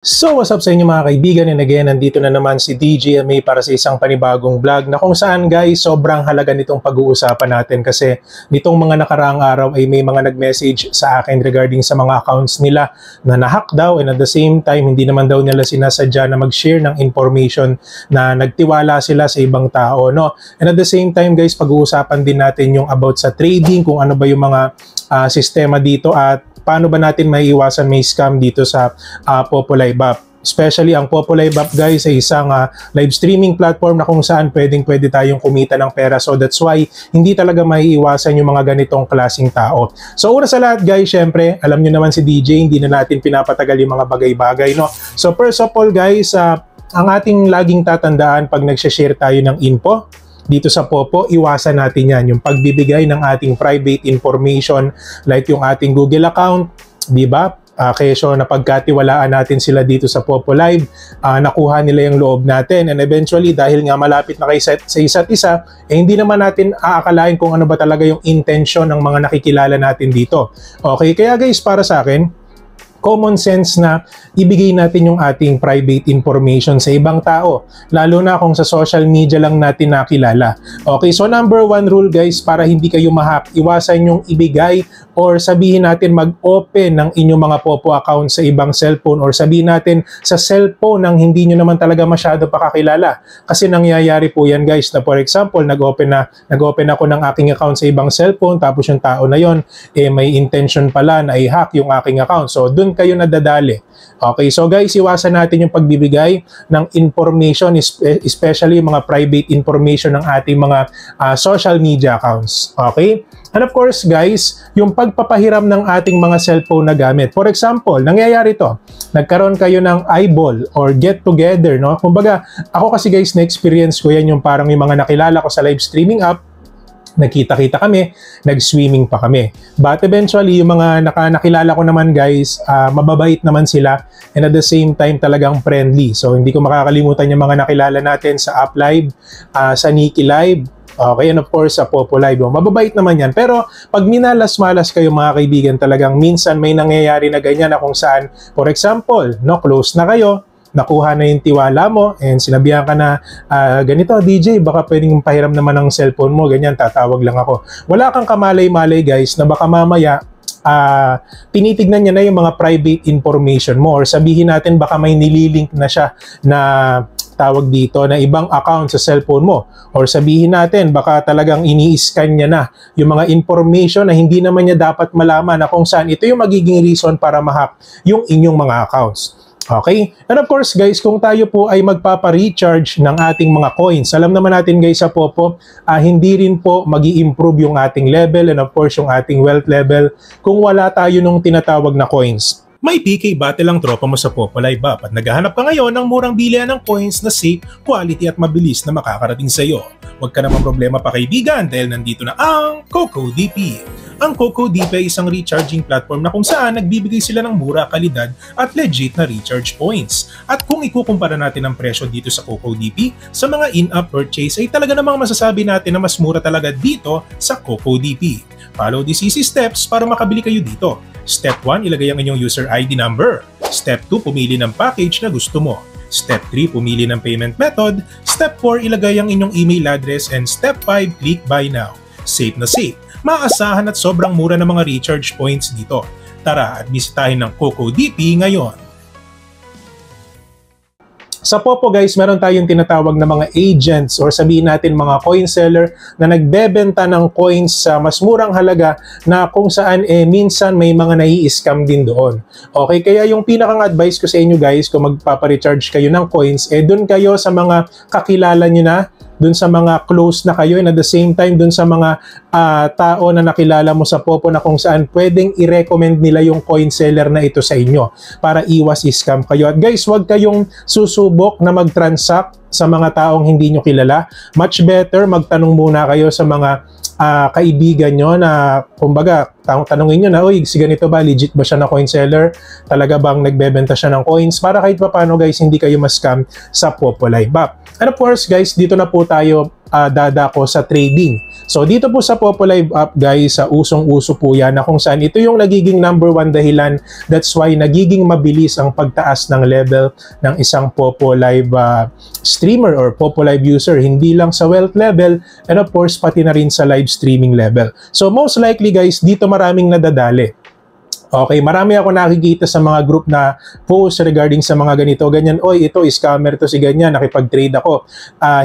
So what's up sa inyo mga kaibigan, and again, nandito na naman si DJ MA para sa isang panibagong vlog na kung saan guys, sobrang halaga nitong pag-uusapan natin kasi nitong mga nakaraang araw ay may mga nag-message sa akin regarding sa mga accounts nila na nahack daw, and at the same time, hindi naman daw nila sinasadya na mag-share ng information na nagtiwala sila sa ibang tao, no? And at the same time guys, pag-uusapan din natin yung about sa trading, kung ano ba yung mga sistema dito at paano ba natin maiiwasan may scam dito sa Popo Live App. Especially ang Popo Live App guys ay isang live streaming platform na kung saan pwede tayong kumita ng pera. So that's why hindi talaga maiiwasan yung mga ganitong klaseng tao. So una sa lahat guys, syempre, alam nyo naman si DJ, hindi na natin pinapatagal yung mga bagay-bagay, no? So first of all guys, ang ating laging tatandaan pag nagsha-share tayo ng info dito sa Popo, iwasan natin yan, yung pagbibigay ng ating private information like yung ating Google account, di ba? Kesyo na pagkatiwalaan natin sila dito sa Popo Live, nakuha nila yung loob natin, and eventually dahil nga malapit na sa isa't isa, hindi naman natin aakalain kung ano ba talaga yung intention ng mga nakikilala natin dito. Okay, kaya guys, para sa akin, common sense na ibigay natin yung ating private information sa ibang tao, lalo na kung sa social media lang natin nakilala. Okay, so number one rule guys, para hindi kayo ma-hack, iwasan yung ibigay or sabihin natin mag-open ng inyong mga Popo account sa ibang cellphone, or sabihin natin sa cellphone ng hindi nyo naman talaga masyado pakakilala. Kasi nangyayari po yan guys, na for example, nag-open ako ng aking account sa ibang cellphone, tapos yung tao na yon may intention pala na i-hack yung aking account. So dun kayo nadadali. Okay, so guys, iwasan natin yung pagbibigay ng information, especially mga private information ng ating mga social media accounts. Okay? And of course guys, yung pagpapahiram ng ating mga cellphone na gamit. For example, nangyayari to, nagkaroon kayo ng eyeball or get together, no? Kumbaga, ako kasi guys, na-experience ko yan, yung parang yung mga nakilala ko sa live streaming app, nagkita-kita kami, nag-swimming pa kami. But eventually, yung mga nakilala ko naman guys, mababait naman sila, and at the same time talagang friendly. So hindi ko makakalimutan yung mga nakilala natin sa App Live, sa Nikki Live, okay, and of course sa Popo Live. Mababait naman yan. Pero pag minalas-malas kayo mga kaibigan, talagang minsan may nangyayari na ganyan na kung saan, for example, no, close na kayo, nakuha na yung tiwala mo, and sinabihan ka na, ganito DJ, baka pwedeng pahiram naman ng cellphone mo, ganyan, tatawag lang ako. Wala kang kamalay-malay guys, na baka mamaya tinitignan niya na yung mga private information mo, or sabihin natin baka may nililink na siya na tawag dito na ibang account sa cellphone mo, or sabihin natin baka talagang ini-scan niya na yung mga information na hindi naman niya dapat malaman, na kung saan ito yung magiging reason para ma-hack yung inyong mga accounts. Okay? And of course guys, kung tayo po ay magpapa-recharge ng ating mga coins, alam naman natin guys sa Popo, hindi rin po magi-improve yung ating level, and of course yung ating wealth level, kung wala tayo nung tinatawag na coins. May PK battle ang tropa mo sa Popo Live App at naghahanap ka ngayon ng murang bilihan ng coins na safe, quality at mabilis na makakarating sa iyo. Huwag ka naman problema pa kaibigan, dahil nandito na ang CocoDP. Ang CocoDP ay isang recharging platform na kung saan nagbibigay sila ng mura, kalidad at legit na recharge points. At kung ikukumpara natin ang presyo dito sa CocoDP sa mga in-app purchase, ay talaga namang masasabi natin na mas mura talaga dito sa CocoDP. Follow these easy steps para makabili kayo dito. Step 1, ilagay ang inyong user ID number. Step 2, pumili ng package na gusto mo. Step 3, pumili ng payment method. Step 4, ilagay ang inyong email address. And Step 5, click buy now. Safe na safe, maasahan at sobrang mura ng mga recharge points dito. Tara at bisitahin ng CocoDP ngayon. Sa Popo guys, meron tayong tinatawag na mga agents, or sabihin natin mga coin seller na nagbebenta ng coins sa mas murang halaga, na kung saan minsan may mga nai-scam din doon. Okay, kaya yung pinakang advice ko sa inyo guys, kung magpapa-recharge kayo ng coins, doon kayo sa mga kakilala nyo na, dun sa mga close na kayo, and at the same time dun sa mga tao na nakilala mo sa Popo, na kung saan pwedeng i-recommend nila yung coin seller na ito sa inyo para iwas scam kayo. At guys, huwag kayong susubok na mag-transact sa mga taong hindi nyo kilala. Much better magtanong muna kayo sa mga kaibigan nyo na, kumbaga, tanongin nyo na, uy, si ganito ba, legit ba siya na coin seller? Talaga bang nagbebenta siya ng coins? Para kahit pa paano guys, hindi kayo ma-scam sa Popo Live App. And of course guys, dito na po tayo dadako sa trading. So dito po sa Popo Live app guys, sa usong-uso po yan na kung saan ito yung nagiging number 1 dahilan. That's why nagiging mabilis ang pagtaas ng level ng isang Popo Live streamer or Popo Live user. Hindi lang sa wealth level and of course pati na rin sa live streaming level. So most likely guys, dito maraming nadadali. Okay, marami ako nakikita sa mga group na post regarding sa mga ganito, ganyan. Oy, ito, scammer to si ganyan, nakipag-trade ako.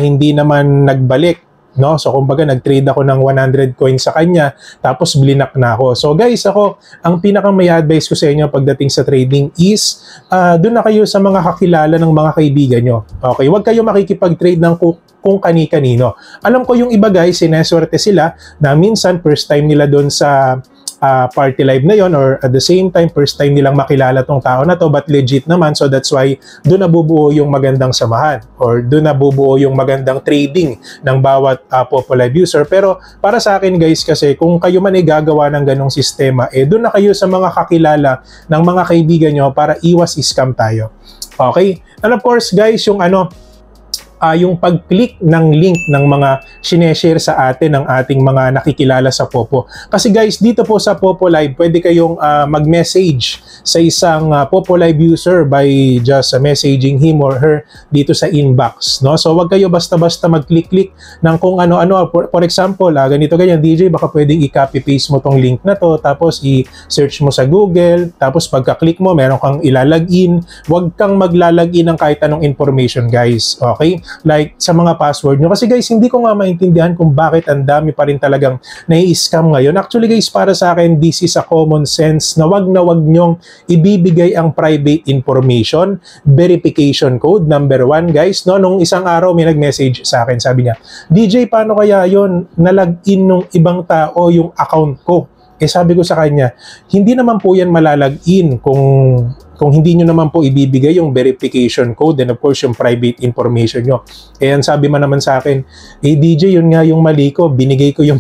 Hindi naman nagbalik. No? So, kumbaga, nag-trade ako ng 100 coins sa kanya, tapos blinak na ako. So, guys, ako, ang pinakang may advice ko sa inyo pagdating sa trading is, doon na kayo sa mga kakilala ng mga kaibigan nyo. Okay, huwag kayo makikipag-trade ng kung kani-kanino. Alam ko yung iba guys, sineswerte sila na minsan first time nila doon sa party live na yon, or at the same time first time nilang makilala tong tao na to, but legit naman. So that's why doon nabubuo yung magandang samahan, or doon nabubuo yung magandang trading ng bawat Popo Live user. Pero para sa akin guys, kasi kung kayo man ay gagawa ng ganong sistema, doon na kayo sa mga kakilala ng mga kaibigan nyo para iwas scam tayo. Okay, and of course guys, yung pag-click ng link ng mga sineshare sa atin ng ating mga nakikilala sa Popo. Kasi guys, dito po sa Popo Live, pwede kayong mag-message sa isang Popo Live user by just messaging him or her dito sa inbox. No? So, wag kayo basta-basta mag-click-click ng kung ano-ano. For example, ganito ganyan, DJ, baka pwedeng i-copy-paste mo tong link na to, tapos i-search mo sa Google, tapos pagka-click mo, meron kang ilalagin. Wag kang maglalagin ng kahit anong information, guys. Okay? Like sa mga password nyo. Kasi guys, hindi ko nga maintindihan kung bakit ang dami pa rin talagang nai-scam ngayon. Actually guys, para sa akin, this is a common sense na wag nyong ibibigay ang private information. Verification code, number 1 guys. No? Nung isang araw, may nag-message sa akin. Sabi niya, DJ, paano kaya yon nalag-in nung ibang tao yung account ko? Sabi ko sa kanya, hindi naman po yan malalag-in kung hindi nyo naman po ibibigay yung verification code and of course yung private information nyo. Ang sabi man naman sa akin, DJ, yun nga yung mali ko, binigay ko yung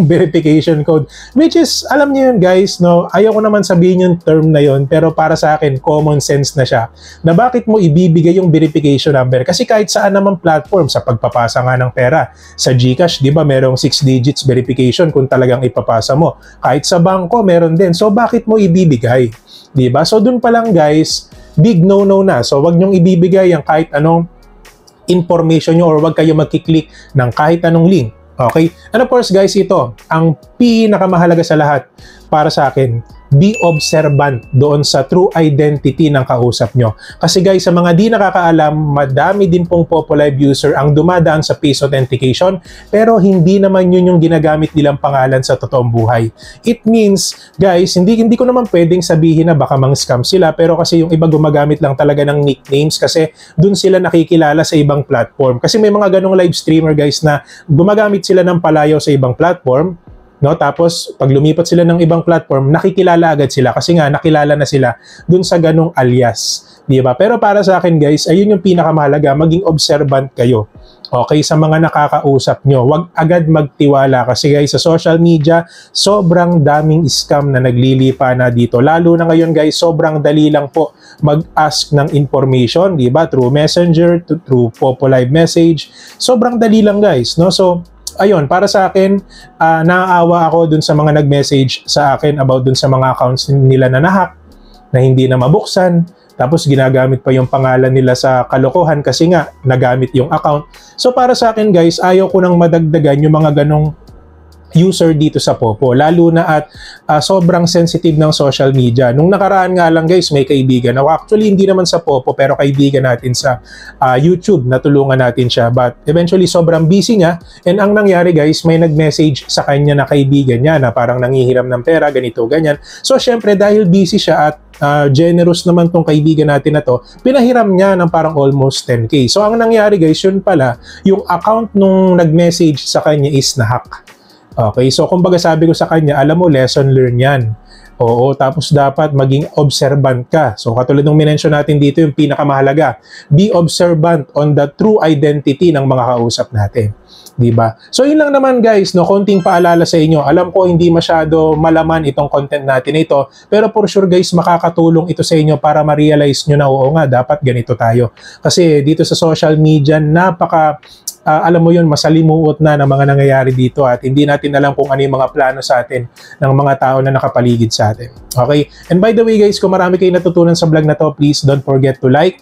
verification code. Which is, alam niyo yun guys, no? Ayaw ko naman sabihin yung term na yun, pero para sa akin, common sense na siya. Na bakit mo ibibigay yung verification number? Kasi kahit saan naman platform, sa pagpapasa nga ng pera, sa GCash, di ba, merong 6 digits verification kung talagang ipapasa mo. Kahit sa bangko, meron din. So, bakit mo ibibigay? Diba? So, dun pa lang guys, big no-no na. So, wag nyong ibibigay ang kahit anong information nyo or wag kayo magkiklik ng kahit anong link. Okay? And of course guys, ito, ang pinakamahalaga sa lahat para sa akin, be observant doon sa true identity ng kausap nyo. Kasi guys, sa mga di nakakaalam, madami din pong Popo Live user ang dumadaan sa face authentication, pero hindi naman yun yung ginagamit nilang pangalan sa totoong buhay. It means, guys, hindi ko naman pwedeng sabihin na baka mang-scam sila, pero kasi yung iba gumagamit lang talaga ng nicknames kasi dun sila nakikilala sa ibang platform. Kasi may mga ganong live streamer guys na gumagamit sila ng palayaw sa ibang platform, no? Tapos, pag lumipat sila ng ibang platform, nakikilala agad sila kasi nga nakilala na sila dun sa ganong alias. Di ba? Pero para sa akin guys, ayun yung pinakamahalaga, maging observant kayo. Okay, sa mga nakakausap nyo, wag agad magtiwala kasi guys, sa social media, sobrang daming scam na naglilipa na dito. Lalo na ngayon guys, sobrang dali lang po mag-ask ng information, di ba? Through Messenger, through Popo Live message. Sobrang dali lang guys, no? So, ayun, para sa akin, naaawa ako dun sa mga nag-message sa akin about dun sa mga accounts nila na nahack, na hindi na mabuksan, tapos ginagamit pa yung pangalan nila sa kalokohan kasi nga nagamit yung account. So para sa akin guys, ayaw ko nang madagdagan yung mga ganong user dito sa Popo, lalo na at sobrang sensitive ng social media. Nung nakaraan nga lang guys, may kaibigan ako, actually hindi naman sa Popo pero kaibigan natin sa YouTube, natulungan natin siya, but eventually sobrang busy niya, and ang nangyari guys, may nag-message sa kanya na kaibigan niya na parang nangihiram ng pera, ganito, ganyan. So syempre dahil busy siya at generous naman tong kaibigan natin na to, pinahiram niya ng parang almost 10K. So ang nangyari guys, yun pala, yung account nung nag-message sa kanya is na-hack. Okay, so kumbaga sabi ko sa kanya, alam mo, lesson learned yan. Oo, tapos dapat maging observant ka. So katulad ng minention natin dito, yung pinakamahalaga, be observant on the true identity ng mga kausap natin. Diba? So yun lang naman guys, no, konting paalala sa inyo. Alam ko hindi masyado malaman itong content natin ito, pero for sure guys, makakatulong ito sa inyo para ma-realize nyo na oo nga, dapat ganito tayo. Kasi dito sa social media, napaka alam mo yun, masalimuot na ng mga nangyayari dito at hindi natin alam kung ano yung mga plano sa atin ng mga tao na nakapaligid sa atin. Okay? And by the way guys, kung marami kayo natutunan sa vlog na to, please don't forget to like,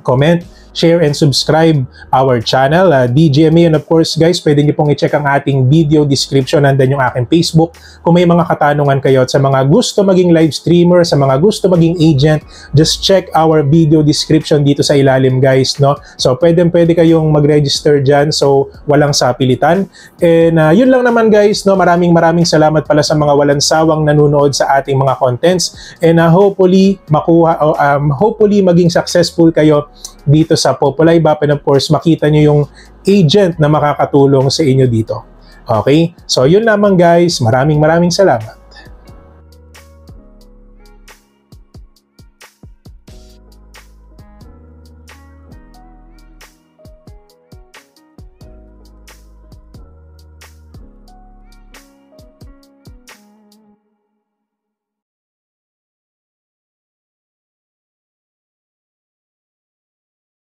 comment, share, and subscribe our channel, DGMA. And of course, guys, pwede niyo pong i-check ang ating video description. Nandan yung aking Facebook. Kung may mga katanungan kayo at sa mga gusto maging live streamer, sa mga gusto maging agent, just check our video description dito sa ilalim, guys, no? So, pwede kayong mag-register dyan. So, walang sapilitan. And yun lang naman, guys, no? Maraming salamat pala sa mga walang sawang nanonood sa ating mga contents. And hopefully, hopefully maging successful kayo dito sa Populi Bap, and of course makita nyo yung agent na makakatulong sa inyo dito. Okay? So yun lamang guys, maraming salamat.